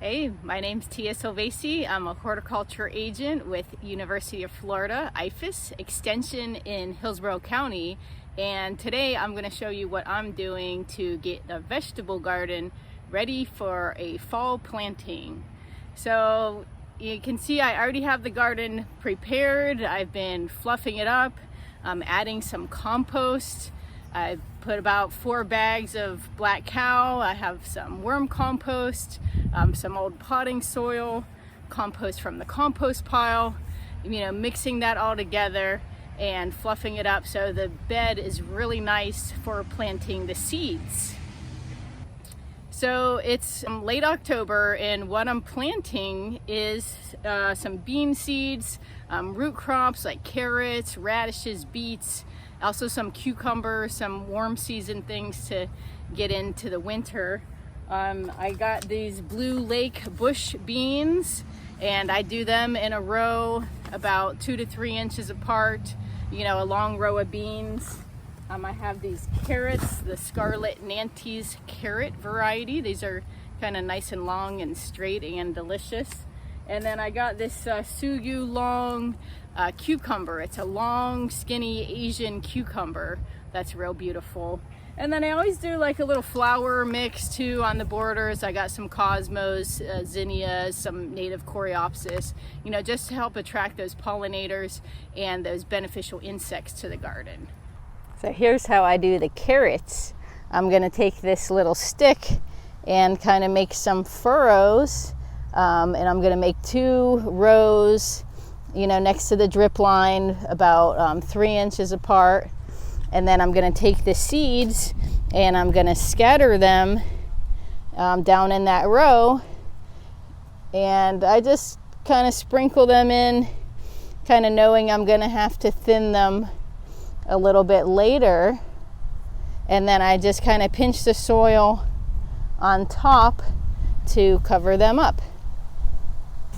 Hey, my name's Tia Silvesi. I'm a horticulture agent with University of Florida, IFAS Extension in Hillsborough County. And today I'm going to show you what I'm doing to get the vegetable garden ready for a fall planting. So you can see I already have the garden prepared. I've been fluffing it up. I'm adding some compost. I've put about 4 bags of black cow. I have some worm compost, some old potting soil, compost from the compost pile, mixing that all together and fluffing it up so the bed is really nice for planting the seeds. So it's late October, and what I'm planting is some bean seeds, root crops like carrots, radishes, beets, also some cucumbers, some warm season things to get into the winter. I got these Blue Lake bush beans, and I do them in a row about 2 to 3 inches apart, a long row of beans. I have these carrots, the Scarlet Nantes carrot variety. These are kind of nice and long and straight and delicious. And then I got this Suyu long cucumber. It's a long, skinny Asian cucumber that's real beautiful. And then I always do like a little flower mix too on the borders. I got some cosmos, zinnias, some native coreopsis, just to help attract those pollinators and those beneficial insects to the garden. So here's how I do the carrots. I'm gonna take this little stick and kind of make some furrows, and I'm gonna make 2 rows, next to the drip line, about 3 inches apart. And then I'm gonna take the seeds and I'm gonna scatter them down in that row. And I just kind of sprinkle them in, kind of knowing I'm gonna have to thin them a little bit later. And then I just kind of pinch the soil on top to cover them up.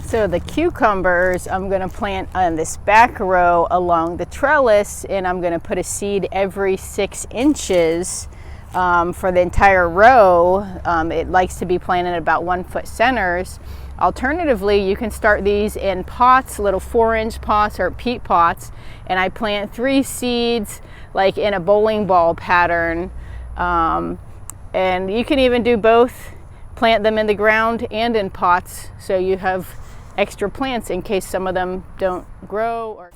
So the cucumbers I'm going to plant on this back row along the trellis, and I'm going to put a seed every 6 inches for the entire row. It likes to be planted at about 1 foot centers. Alternatively, you can start these in pots, little 4-inch pots or peat pots, and I plant 3 seeds like in a bowling ball pattern. And you can even do both, plant them in the ground and in pots, so you have extra plants in case some of them don't grow.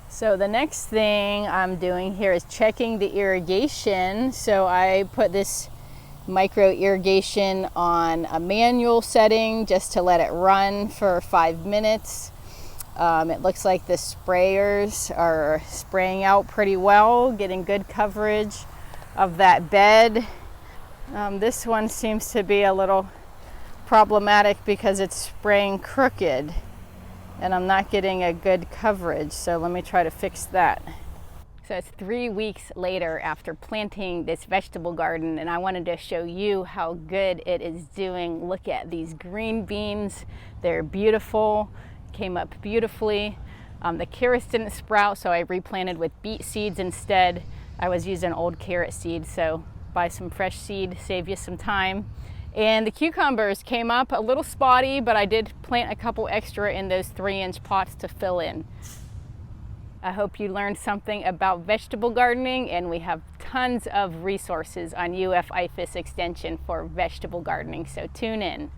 So the next thing I'm doing here is checking the irrigation. So I put this micro irrigation on a manual setting just to let it run for 5 minutes. It looks like the sprayers are spraying out pretty well, getting good coverage of that bed. This one seems to be a little problematic because it's spraying crooked and I'm not getting a good coverage, so let me try to fix that. So it's 3 weeks later after planting this vegetable garden, and I wanted to show you how good it is doing. Look at these green beans. They're beautiful, came up beautifully. The carrots didn't sprout, so I replanted with beet seeds instead. I was using old carrot seeds, so buy some fresh seed, save you some time. And the cucumbers came up a little spotty, but I did plant a couple extra in those 3-inch pots to fill in. I hope you learned something about vegetable gardening, and we have tons of resources on UF IFAS Extension for vegetable gardening, so tune in.